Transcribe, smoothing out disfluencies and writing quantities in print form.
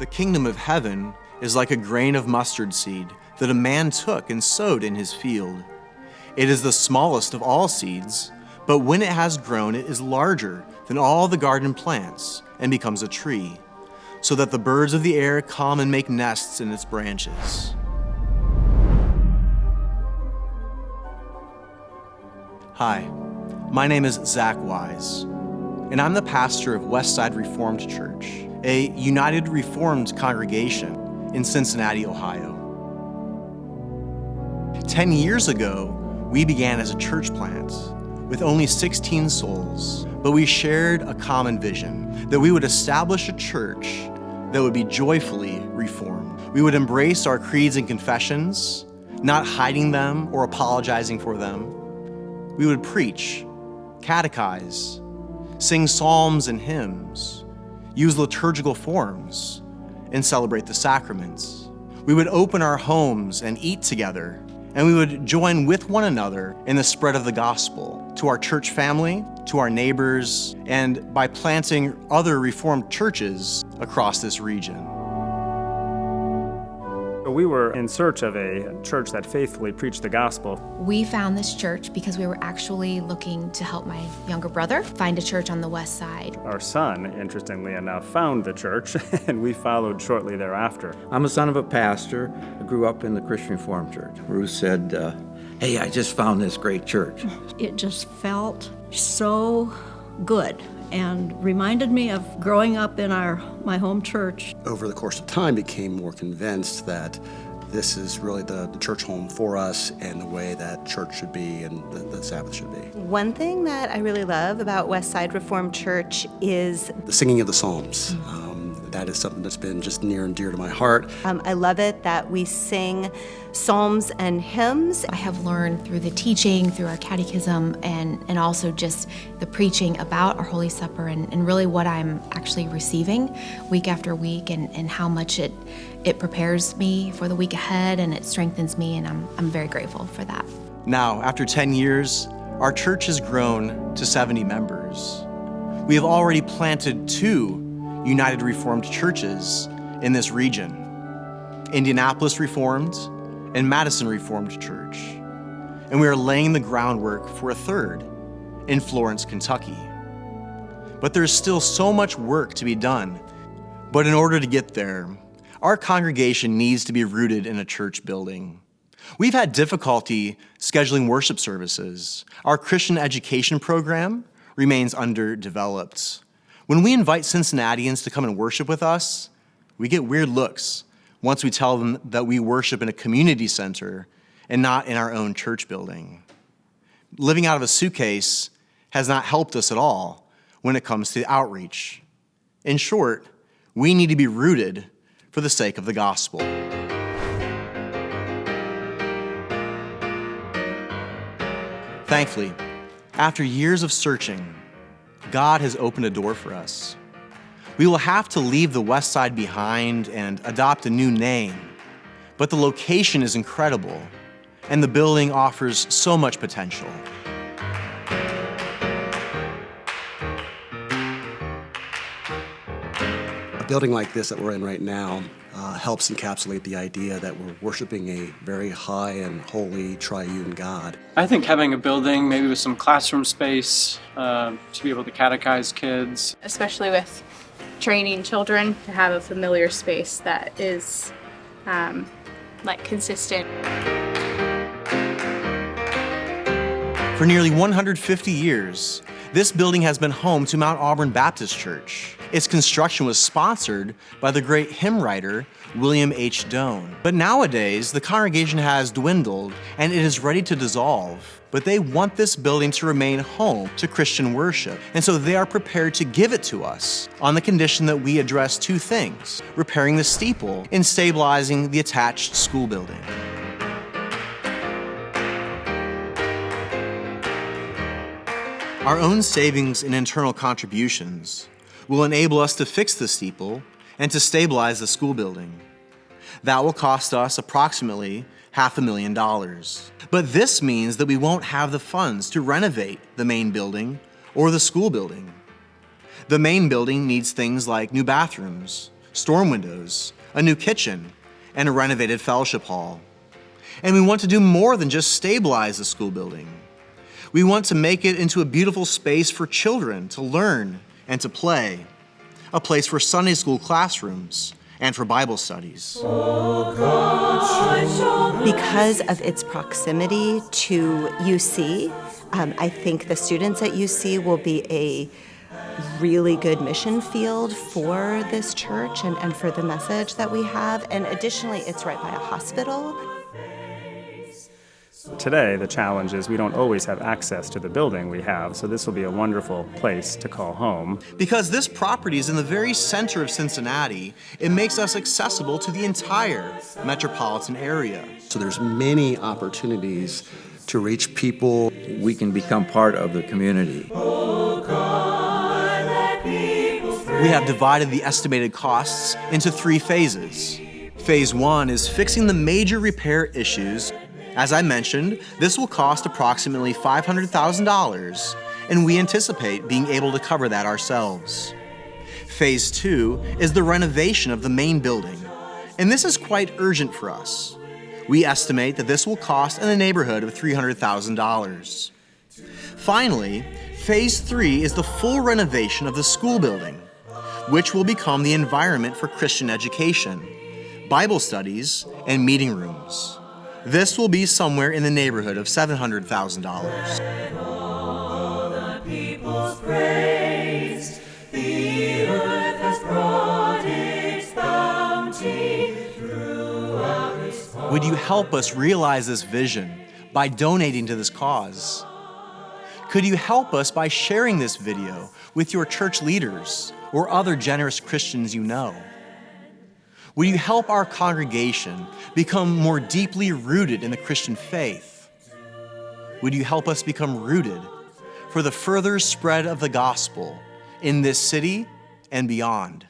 The kingdom of heaven is like a grain of mustard seed that a man took and sowed in his field. It is the smallest of all seeds, but when it has grown, it is larger than all the garden plants and becomes a tree, so that the birds of the air come and make nests in its branches. Hi, my name is Zach Wise, and I'm the pastor of Westside Reformed Church, a United Reformed congregation in Cincinnati, Ohio. 10 years ago, we began as a church plant with only 16 souls, but we shared a common vision that we would establish a church that would be joyfully reformed. We would embrace our creeds and confessions, not hiding them or apologizing for them. We would preach, catechize, sing psalms and hymns, use liturgical forms, and celebrate the sacraments. We would open our homes and eat together, and we would join with one another in the spread of the gospel to our church family, to our neighbors, and by planting other Reformed churches across this region. We were in search of a church that faithfully preached the gospel. We found this church because we were actually looking to help my younger brother find a church on the west side. Our son, interestingly enough, found the church, and we followed shortly thereafter. I'm a son of a pastor. I grew up in the Christian Reformed Church. Ruth said, hey, I just found this great church. It just felt so good and reminded me of growing up in my home church. Over the course of time, became more convinced that this is really the church home for us and the way that church should be and the Sabbath should be. One thing that I really love about Westside Reformed Church is the singing of the Psalms. That is something that's been just near and dear to my heart. I love it that we sing psalms and hymns. I have learned through the teaching, through our catechism, and also just the preaching about our Holy Supper and really what I'm actually receiving week after week and how much it prepares me for the week ahead and it strengthens me, and I'm very grateful for that. Now, after 10 years, our church has grown to 70 members. We have already planted 2 United Reformed churches in this region, Indianapolis Reformed and Madison Reformed Church. And we are laying the groundwork for a 3rd in Florence, Kentucky. But there's still so much work to be done. But in order to get there, our congregation needs to be rooted in a church building. We've had difficulty scheduling worship services. Our Christian education program remains underdeveloped. When we invite Cincinnatians to come and worship with us, we get weird looks once we tell them that we worship in a community center and not in our own church building. Living out of a suitcase has not helped us at all when it comes to outreach. In short, we need to be rooted for the sake of the gospel. Thankfully, after years of searching, God has opened a door for us. We will have to leave the West Side behind and adopt a new name, but the location is incredible, and the building offers so much potential. A building like this that we're in right now helps encapsulate the idea that we're worshiping a very high and holy triune God. I think having a building, maybe with some classroom space, to be able to catechize kids. Especially with training children, to have a familiar space that is consistent. For nearly 150 years, this building has been home to Mount Auburn Baptist Church. Its construction was sponsored by the great hymn writer, William H. Doane. But nowadays, the congregation has dwindled and it is ready to dissolve. But they want this building to remain home to Christian worship. And so they are prepared to give it to us on the condition that we address 2 things: repairing the steeple and stabilizing the attached school building. Our own savings and internal contributions will enable us to fix the steeple and to stabilize the school building. That will cost us approximately $500,000. But this means that we won't have the funds to renovate the main building or the school building. The main building needs things like new bathrooms, storm windows, a new kitchen, and a renovated fellowship hall. And we want to do more than just stabilize the school building. We want to make it into a beautiful space for children to learn and to play, a place for Sunday school classrooms and for Bible studies. Because of its proximity to UC, I think the students at UC will be a really good mission field for this church and for the message that we have. And additionally, it's right by a hospital. Today, the challenge is we don't always have access to the building we have, so this will be a wonderful place to call home. Because this property is in the very center of Cincinnati, it makes us accessible to the entire metropolitan area. So there's many opportunities to reach people. We can become part of the community. We have divided the estimated costs into 3 phases. Phase 1 is fixing the major repair issues. As I mentioned, this will cost approximately $500,000, and we anticipate being able to cover that ourselves. Phase 2 is the renovation of the main building, and this is quite urgent for us. We estimate that this will cost in the neighborhood of $300,000. Finally, Phase 3 is the full renovation of the school building, which will become the environment for Christian education, Bible studies, and meeting rooms. This will be somewhere in the neighborhood of $700,000. Would you help us realize this vision by donating to this cause? Could you help us by sharing this video with your church leaders or other generous Christians you know? Will you help our congregation become more deeply rooted in the Christian faith? Would you help us become rooted for the further spread of the gospel in this city and beyond?